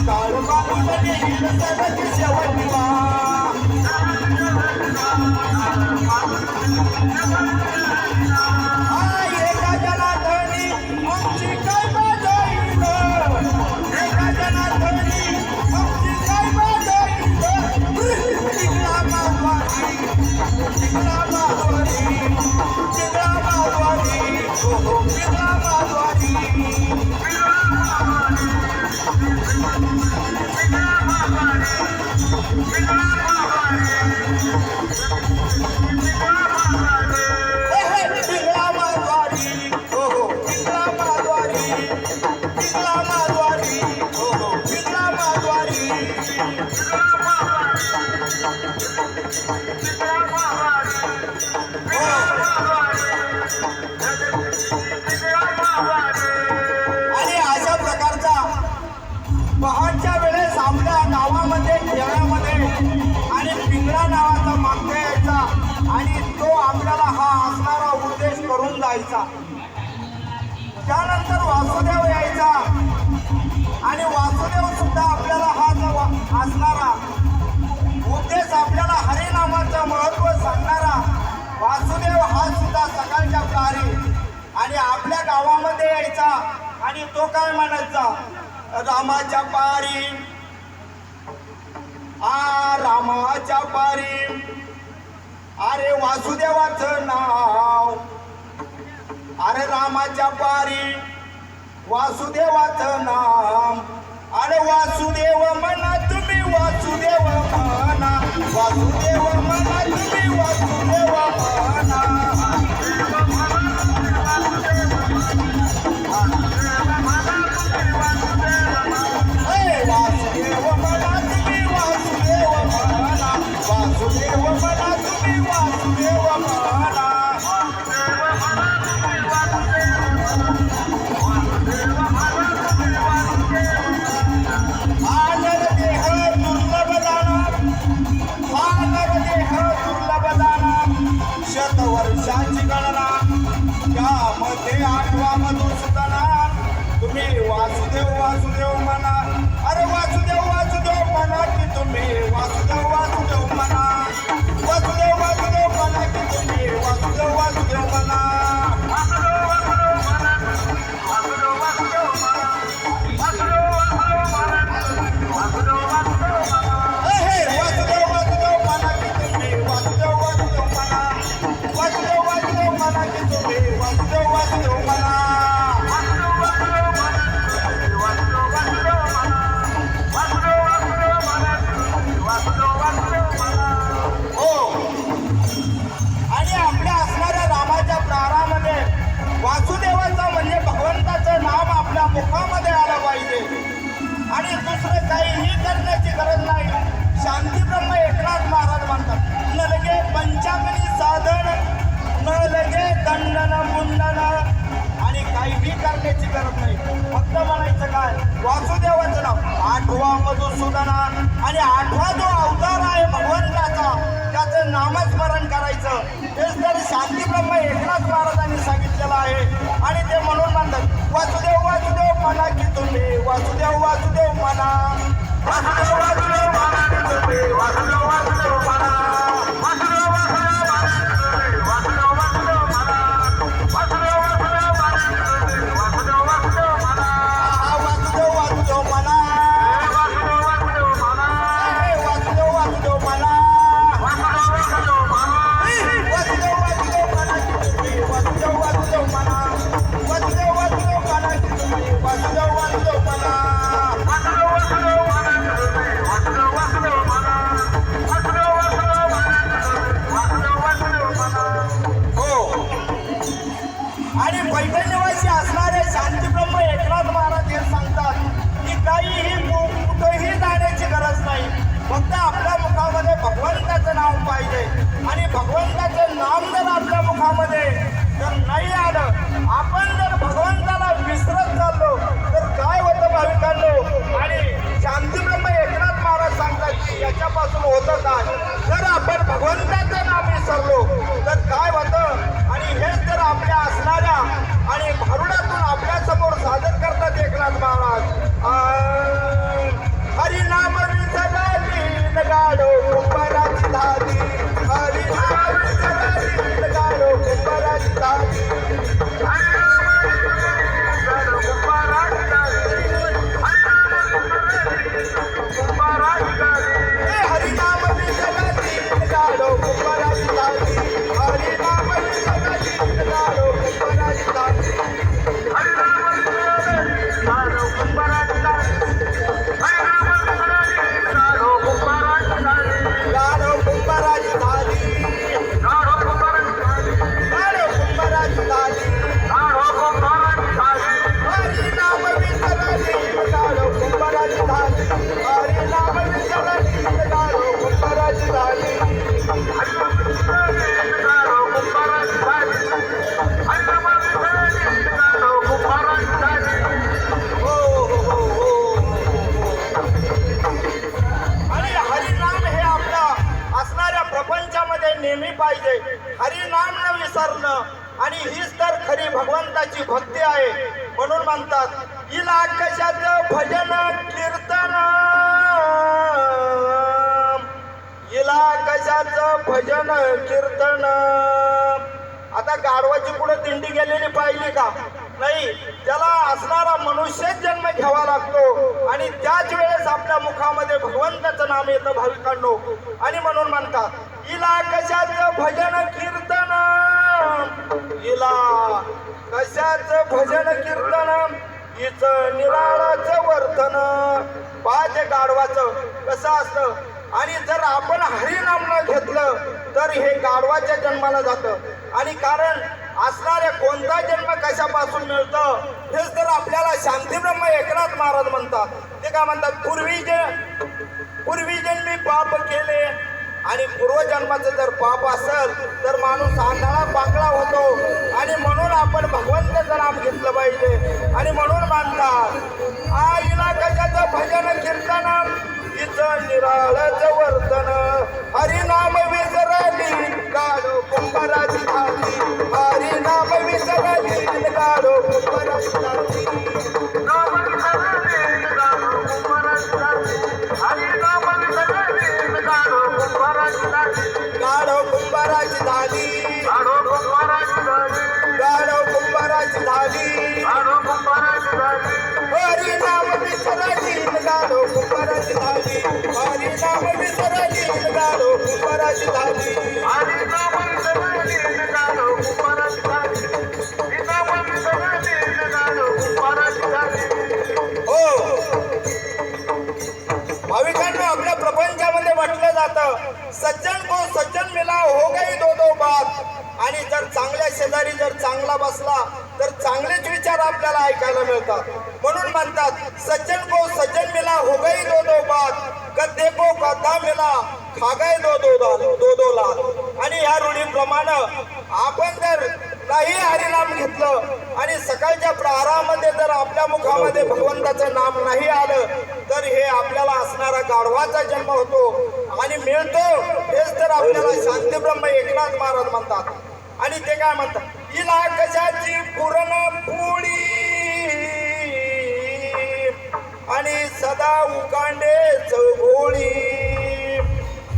काळ बांधून नेईल सरग शेवटला एका जनार्दनी आमची काय बाजाईल एका जनार्दनी आमची काय बाजाईल टिकला माधवारी टिकला माधवारी टिकला माधवारी हो टिकला माधवारी पहाटच्या वेळेस आपल्या गावामध्ये खेळामध्ये आणि पिंगळा नावाचा मागता यायचा आणि तो आपल्याला हा असणारा उद्देश करून जायचा. त्यानंतर वासुदेव यायचा आणि वासुदेव सुद्धा आपल्याला हा जो असणारा उद्देश आपल्याला हरिनामाचं महत्त्व सांगणारा वासुदेव हा सुद्धा सकाळच्या प्रहरी आणि आपल्या गावामध्ये यायचा आणि तो काय म्हणायचा रामाच्या पारी रामाच्या पारी अरे वासुदेवाचं नाव अरे रामाच्या पारी वासुदेवाचं नाम अरे वासुदेव म्हणा तुम्ही वासुदेव म्हणा वासुदेव म्हणा तुम्ही वासुदेव म्हणा वर्षांची गणना त्यामध्ये 8वा मधुसूदना तुम्ही वासुदेव वासुदेव म्हणा अरे वासुदेव वासुदेव म्हणा की तुम्ही वासुदेव वासुदेव म्हणा वासुदेव वासुदेव म्हणा की तुम्ही वासुदेव वासुदेव म्हणा वासुदेवाचं म्हणजे भगवंताचं नाम आपल्या मुखामध्ये आलं पाहिजे आणि दुसरं काहीही करण्याची गरज नाही. शांतीब्रह्म एकनाथ महाराज म्हणतात न लगे पंचाग्नी साधन न लगे दंडन मुंडन आणि काहीही करण्याची गरज नाही. फक्त म्हणायचं काय वासुदेवाचं नाव 8वा मधुसूदना आणि 8वा जो अवतार आहे भगवंताचा त्याचं नामस्मरण करायचं तेच तर शांतीब्रह्म एकनाथ महाराजांनी सांगितलेलं आहे. आणि ते म्हणून म्हणतात वासुदेव वासुदेव म्हणा की तुम्ही वासुदेव वासुदेव म्हणा वासुदेव वासुदेव म्हणा की तुम्ही वासुदेव वासुदेव म्हणा वासुदेव वासुदेव म्हणा वासुदेव वासुदेव म्हणा वासुदेव वासुदेव म्हणा वासुदेव वासुदेव म्हणा वासुदेव वासुदेव म्हणा वासुदेव वासुदेव म्हणा वासुदेव वासुदेव म्हणा वासुदेव वासुदेव म्हणा की तुम्ही वासुदेव वासुदेव म्हणा वासुदेव वासुदेव म्हणा की तुम्ही वासुदेव वासुदेव म्हणा वासुदेव वासुदेव म्हणा की तुम्ही वासुदेव वासुदेव म्हणा वासुदेव वासुदेव नामाची भक्ती आहे. म्हणून म्हणतात इला कशाचं भजन कीर्तन, इला कशाचं भजन कीर्तन. आता गाढवाची पुढे दिंडी गेलेली पाहिली का? नाही. त्याला असणारा मनुष्य जन्म घ्यावा लागतो आणि त्याच वेळेस आपल्या मुखामध्ये भगवंताचं नाम येतं भाविकांनो. आणि म्हणून म्हणतात इला कशाचं भजन कीर्तन, इला कशाचं भजन कीर्तन, हिच निराळाचं वर्तन. पाच गाढवाचं कसं असतं. आणि जर आपण हरिनाम न घेतलं तर हे गाढवाच्या जन्माला जातं. आणि कारण असणारे कोणता जन्म कशापासून मिळतं हेच तर आपल्याला शांतीब्रह्म एकनाथ महाराज म्हणतात. ते काय म्हणतात, पूर्वी जन्मी पाप केले. आणि पूर्वजन्माचं जर पाप असेल तर माणूस आंधळा पांगळा होतो. आणि म्हणून आपण भगवंताचं नाम घेतलं पाहिजे. आणि म्हणून म्हणतात आईला कशाचं भजन कीर्तन, हिचं निराळचं वर्तन. हरिनाम विसरली गाढव कुंभाराची झाली, हरिनाम विसरली गाढव कुंभाराची झाली. गाढव कुंभाराची झाली, गाढव कुंभाराची झाली, हरिनाम विसरली गाढव कुंभाराची झाली, हरिनाम विसरली गाढव कुंभाराची झाली. हो भाविकांना आपल्या प्रपंचामध्ये म्हटलं जातं सज्जन को सज्जन मिला हो गई दो दो बात. आणि जर चांगल्या शेजारी जर चांगला बसला तर चांगलेच विचार आपल्याला ऐकायला मिळतात. म्हणून म्हणतात सज्जन को सज्जन मिला हो गई दो दो बात, गद्दे को गद्दा मिला खा गए दो दो लाल. आणि ह्या रूढीप्रमाणे आपण जर नाही हरिनाम घेतलं आणि सकाळच्या प्रहारामध्ये जर आपल्या मुखामध्ये भगवंताचं नाम नाही आलं तर हे आपल्याला असणारा गाढवाचा जन्म होतो. आणि मिळतो हेच तर आपल्याला शांतीब्रह्म एकनाथ महाराज म्हणतात. आणि ते काय म्हणतात इला कशाची पुरणपोळी, आणि सदा उकांडे चौघोळी.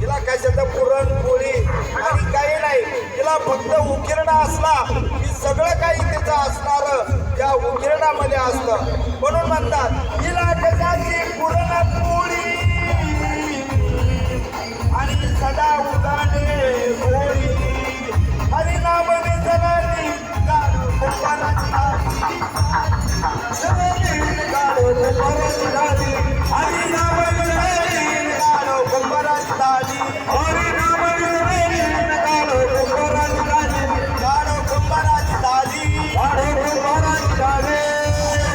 तिला कशाचं पुरणपोळी आणि काही नाही. तिला फक्त उकिरडा असला की सगळं काही तिचं असणार त्या उकिरडामध्ये असतं. म्हणून म्हणतात तिला कशाची पुरणपोळी, आणि सदा उकांडे चौघोळी. हरिनाम विसरली गाढव कुंभाराची झाली, गाढव कुंभाराची झाली, हरिनाम विसरली गाढव कुंभाराची झाली, हरिनाम विसरली गाढव कुंभाराची झाली, गाढव कुंभाराची झाली, गाढव कुंभाराची झाली,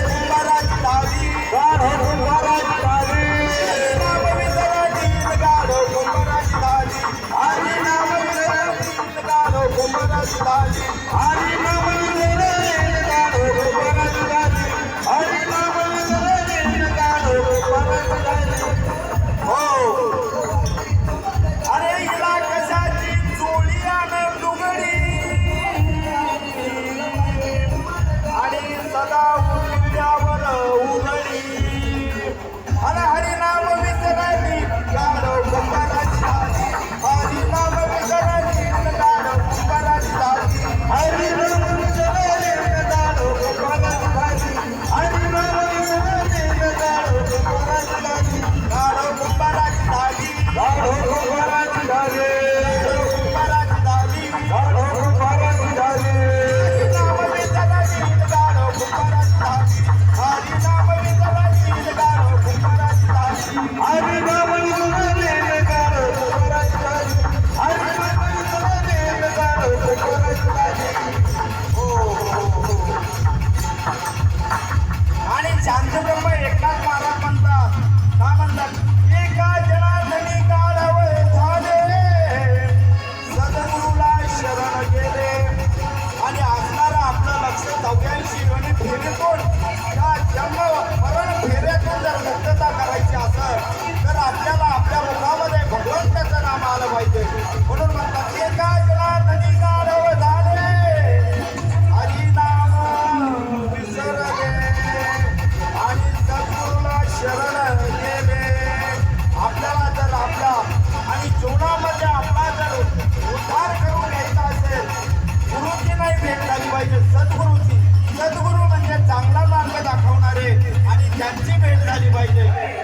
कुंभाराची झाली, गाढव कुंभाराची झाली. हरिनाम विसरली गाढव कुंभाराची झाली, हरिनाम विसरली गाढव कुंभाराची झाली, हरिनाम विसरली गाढव कुंभाराची झाली, हरिनाम विसरली गाढव कुंभाराची झाली. हो अरे हिला कशाची चोळी आणि लुगडी, आणि सदा उघड्यावर उघडी. अरे हरिनाम विसरली गाढव कुंभाराची झाली, हरिनाम विसरली गाढव कुंभाराची झाली, हरिनाम विसरली गाढव कुंभाराची झाली, हरिनाम विसरली गाढव कुंभाराची झाली, गाढव कुंभाराची झाली, गाढव कुंभाराची झाली, कुंभाराची झाली, गाढव कुंभाराची झाली. हरिनाम विसरली गाढव कुंभाराची झाली, हरिनाम विसरली गाढव कुंभाराची झाली, हरिनाम विसरली गाढव कुंभाराची झाली, हरिनाम विसरली गाढव कुंभाराची झाली. आणि शांतब्रह्म एकनाथ महाराज म्हणतात काय म्हणतात एका जनार्दनी गाढव झाले, सद्गुरूला शरण गेले. आणि असणारा आपलं लक्ष 84 योनी फेरीतून त्या जन्म मरण फेऱ्यातून जर मुक्तता करायची असेल तर आपल्याला आपल्या मुखामध्ये भगवंताचं नाम आलं पाहिजे. म्हणून म्हणतात एका जनार्दनी गाढव झाले, हरिनाम पाहिजे.